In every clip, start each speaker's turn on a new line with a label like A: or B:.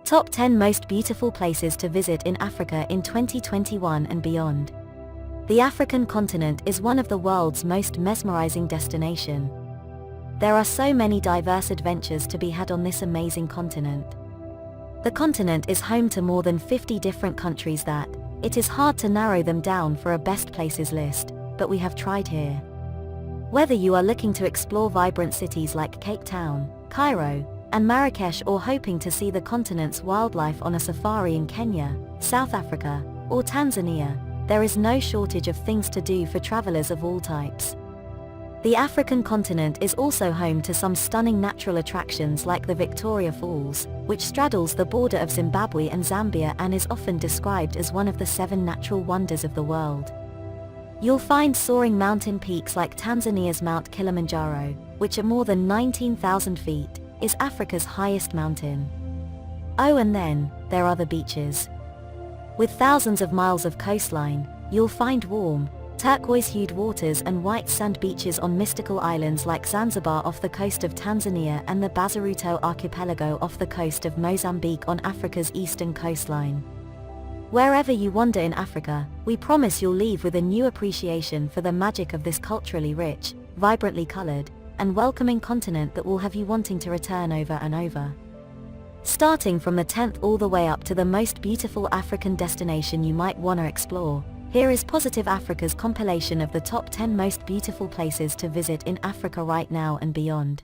A: Top 10 Most Beautiful Places to Visit in Africa in 2021 and Beyond. The African continent is one of the world's most mesmerizing destinations. There are so many diverse adventures to be had on this amazing continent. The continent is home to more than 50 different countries that it is hard to narrow them down for a best places list, but we have tried here. Whether you are looking to explore vibrant cities like Cape Town, Cairo, and Marrakesh, or hoping to see the continent's wildlife on a safari in Kenya, South Africa, or Tanzania, there is no shortage of things to do for travelers of all types. The African continent is also home to some stunning natural attractions like the Victoria Falls, which straddles the border of Zimbabwe and Zambia and is often described as one of the 7 natural wonders of the world. You'll find soaring mountain peaks like Tanzania's Mount Kilimanjaro, which at more than 19,000 feet, is Africa's highest mountain. Oh, and then, there are the beaches. With thousands of miles of coastline, you'll find warm, turquoise-hued waters and white sand beaches on mystical islands like Zanzibar off the coast of Tanzania and the Bazaruto archipelago off the coast of Mozambique on Africa's eastern coastline. Wherever you wander in Africa, we promise you'll leave with a new appreciation for the magic of this culturally rich, vibrantly colored, and welcoming continent that will have you wanting to return over and over. Starting from the 10th all the way up to the most beautiful African destination you might want to explore, here is Positive Africa's compilation of the top 10 most beautiful places to visit in Africa right now and beyond.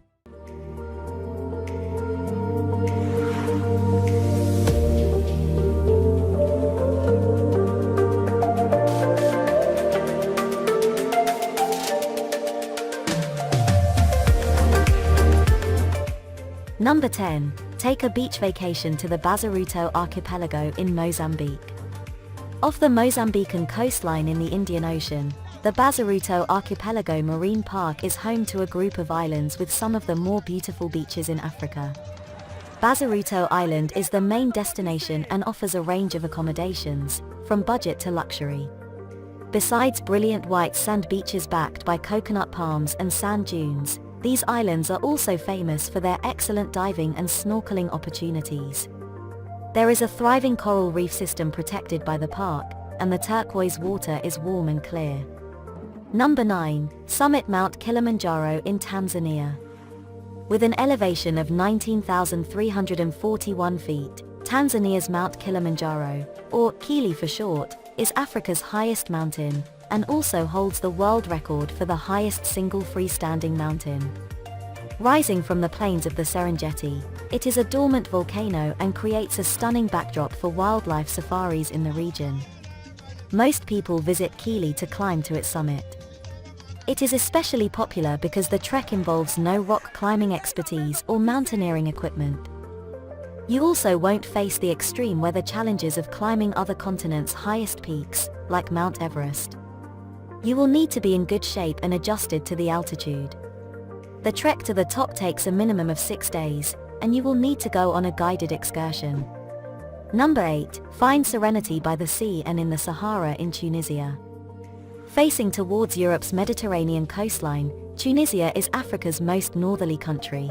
A: Number 10. Take a beach vacation to the Bazaruto archipelago in Mozambique. Off the Mozambican coastline in the Indian Ocean, the Bazaruto Archipelago Marine Park is home to a group of islands with some of the more beautiful beaches in Africa. Bazaruto Island is the main destination and offers a range of accommodations, from budget to luxury. Besides brilliant white sand beaches backed by coconut palms and sand dunes, these islands are also famous for their excellent diving and snorkeling opportunities. There is a thriving coral reef system protected by the park, and the turquoise water is warm and clear. Number 9. Summit Mount Kilimanjaro in Tanzania. With an elevation of 19,341 feet, Tanzania's Mount Kilimanjaro, or Kili for short, is Africa's highest mountain, and also holds the world record for the highest single freestanding mountain. Rising from the plains of the Serengeti, it is a dormant volcano and creates a stunning backdrop for wildlife safaris in the region. Most people visit Kili to climb to its summit. It is especially popular because the trek involves no rock climbing expertise or mountaineering equipment. You also won't face the extreme weather challenges of climbing other continents' highest peaks, like Mount Everest. You will need to be in good shape and adjusted to the altitude. The trek to the top takes a minimum of 6 days, and you will need to go on a guided excursion. Number 8. Find serenity by the sea and in the Sahara in Tunisia. Facing towards Europe's Mediterranean coastline, Tunisia is Africa's most northerly country.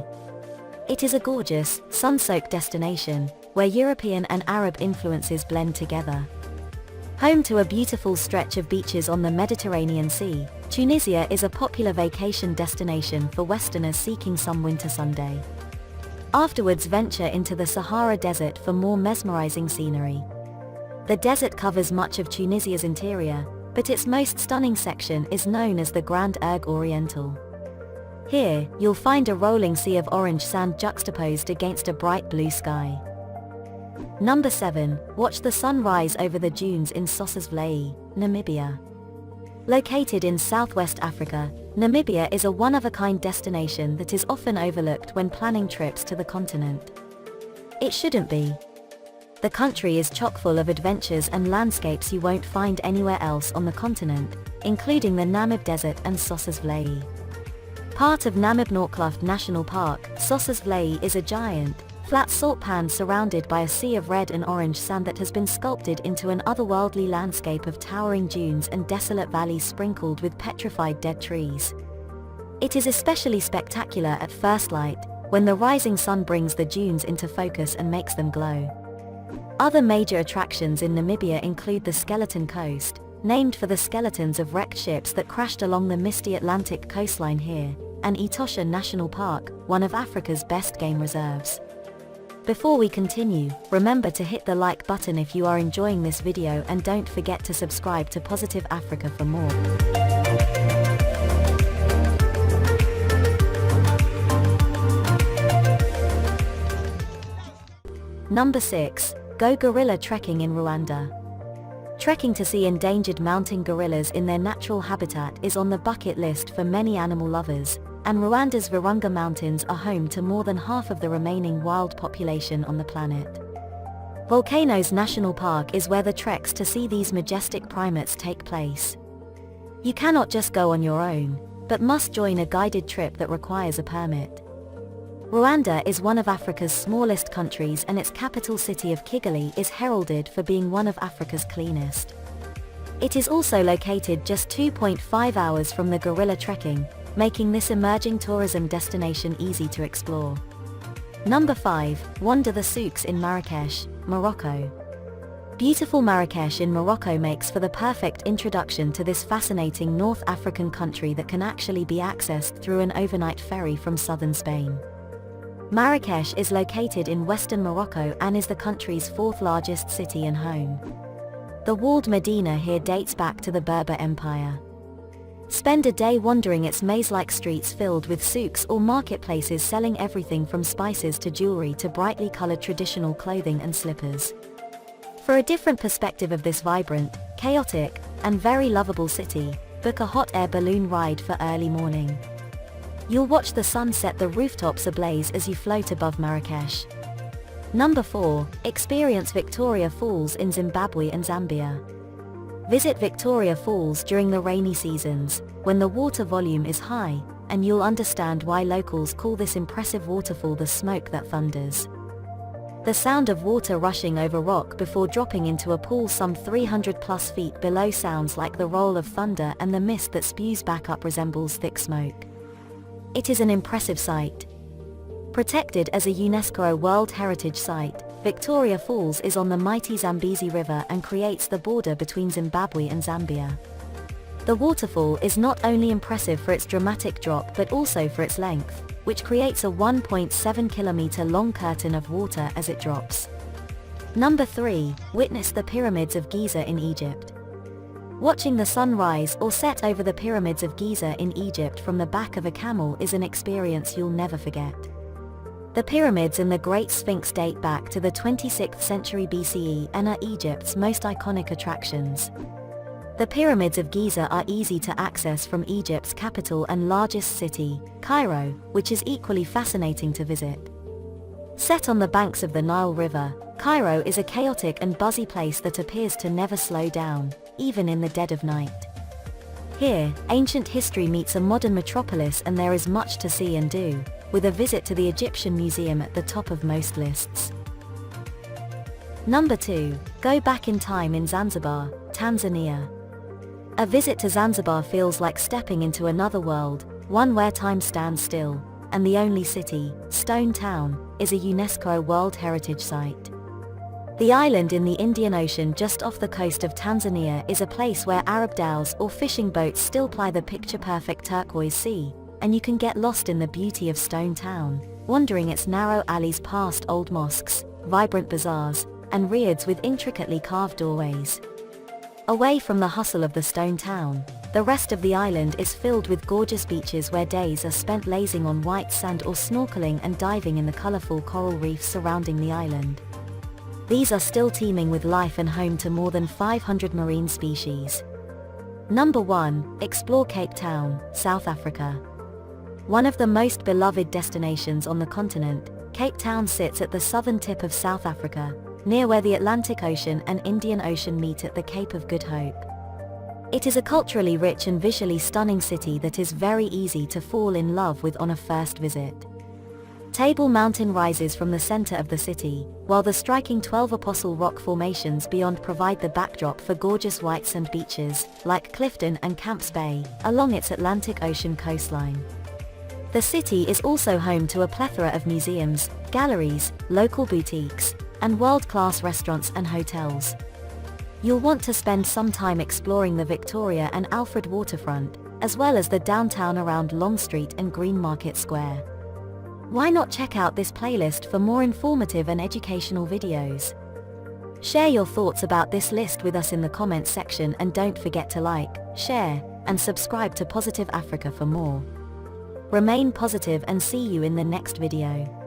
A: It is a gorgeous, sun-soaked destination, where European and Arab influences blend together. Home to a beautiful stretch of beaches on the Mediterranean Sea, Tunisia is a popular vacation destination for Westerners seeking some winter Sunday. Afterwards venture into the Sahara Desert for more mesmerizing scenery. The desert covers much of Tunisia's interior, but its most stunning section is known as the Grand Erg Oriental. Here, you'll find a rolling sea of orange sand juxtaposed against a bright blue sky. Number 7. Watch the sun rise over the dunes in Sossusvlei, Namibia. Located in southwest Africa, Namibia is a one-of-a-kind destination that is often overlooked when planning trips to the continent. It shouldn't be. The country is chock full of adventures and landscapes you won't find anywhere else on the continent, including the Namib Desert and Sossusvlei. Part of Namib-Northcliffe National Park, Sossusvlei is a giant, flat salt pan surrounded by a sea of red and orange sand that has been sculpted into an otherworldly landscape of towering dunes and desolate valleys sprinkled with petrified dead trees. It is especially spectacular at first light, when the rising sun brings the dunes into focus and makes them glow. Other major attractions in Namibia include the Skeleton Coast, named for the skeletons of wrecked ships that crashed along the misty Atlantic coastline here, and Etosha National Park, one of Africa's best game reserves. Before we continue, remember to hit the like button if you are enjoying this video, and don't forget to subscribe to Positive Africa for more. Number 6. Go gorilla trekking in Rwanda. Trekking to see endangered mountain gorillas in their natural habitat is on the bucket list for many animal lovers, and Rwanda's Virunga Mountains are home to more than half of the remaining wild population on the planet. Volcanoes National Park is where the treks to see these majestic primates take place. You cannot just go on your own, but must join a guided trip that requires a permit. Rwanda is one of Africa's smallest countries, and its capital city of Kigali is heralded for being one of Africa's cleanest. It is also located just 2.5 hours from the gorilla trekking, making this emerging tourism destination easy to explore. Number 5. Wander the souks in Marrakesh, Morocco. Beautiful Marrakesh in Morocco makes for the perfect introduction to this fascinating North African country that can actually be accessed through an overnight ferry from southern Spain. Marrakesh is located in western Morocco and is the country's fourth largest city and home. The walled Medina here dates back to the Berber Empire. Spend a day wandering its maze-like streets filled with souks or marketplaces selling everything from spices to jewelry to brightly colored traditional clothing and slippers. For a different perspective of this vibrant, chaotic, and very lovable city, book a hot air balloon ride for early morning. You'll watch the sun set the rooftops ablaze as you float above Marrakesh. Number 4. Experience Victoria Falls in Zimbabwe and Zambia. Visit Victoria Falls during the rainy seasons, when the water volume is high, and you'll understand why locals call this impressive waterfall the smoke that thunders. The sound of water rushing over rock before dropping into a pool some 300+ feet below sounds like the roll of thunder, and the mist that spews back up resembles thick smoke. It is an impressive sight. Protected as a UNESCO World Heritage Site, Victoria Falls is on the mighty Zambezi River and creates the border between Zimbabwe and Zambia. The waterfall is not only impressive for its dramatic drop but also for its length, which creates a 1.7-kilometer long curtain of water as it drops. Number 3. Witness the Pyramids of Giza in Egypt. Watching the sun rise or set over the Pyramids of Giza in Egypt from the back of a camel is an experience you'll never forget. The pyramids and the Great Sphinx date back to the 26th century BCE and are Egypt's most iconic attractions. The Pyramids of Giza are easy to access from Egypt's capital and largest city, Cairo, which is equally fascinating to visit. Set on the banks of the Nile River, Cairo is a chaotic and buzzy place that appears to never slow down, even in the dead of night. Here, ancient history meets a modern metropolis, and there is much to see and do, with a visit to the Egyptian Museum at the top of most lists. Number 2. Go back in time in Zanzibar, Tanzania. A visit to Zanzibar feels like stepping into another world, one where time stands still, and the only city, Stone Town, is a UNESCO World Heritage Site. The island in the Indian Ocean just off the coast of Tanzania is a place where Arab dhows or fishing boats still ply the picture-perfect turquoise sea, and you can get lost in the beauty of Stone Town, wandering its narrow alleys past old mosques, vibrant bazaars, and riads with intricately carved doorways. Away from the hustle of the Stone Town, the rest of the island is filled with gorgeous beaches where days are spent lazing on white sand or snorkeling and diving in the colorful coral reefs surrounding the island. These are still teeming with life and home to more than 500 marine species. Number 1. Explore Cape Town, South Africa. One of the most beloved destinations on the continent, Cape Town sits at the southern tip of South Africa, near where the Atlantic Ocean and Indian Ocean meet at the Cape of Good Hope. It is a culturally rich and visually stunning city that is very easy to fall in love with on a first visit. Table Mountain rises from the center of the city, while the striking 12 Apostle Rock formations beyond provide the backdrop for gorgeous white sand beaches, like Clifton and Camps Bay, along its Atlantic Ocean coastline. The city is also home to a plethora of museums, galleries, local boutiques, and world-class restaurants and hotels. You'll want to spend some time exploring the Victoria and Alfred waterfront, as well as the downtown around Long Street and Green Market Square. Why not check out this playlist for more informative and educational videos? Share your thoughts about this list with us in the comments section, and don't forget to like, share, and subscribe to Positive Africa for more. Remain positive and see you in the next video.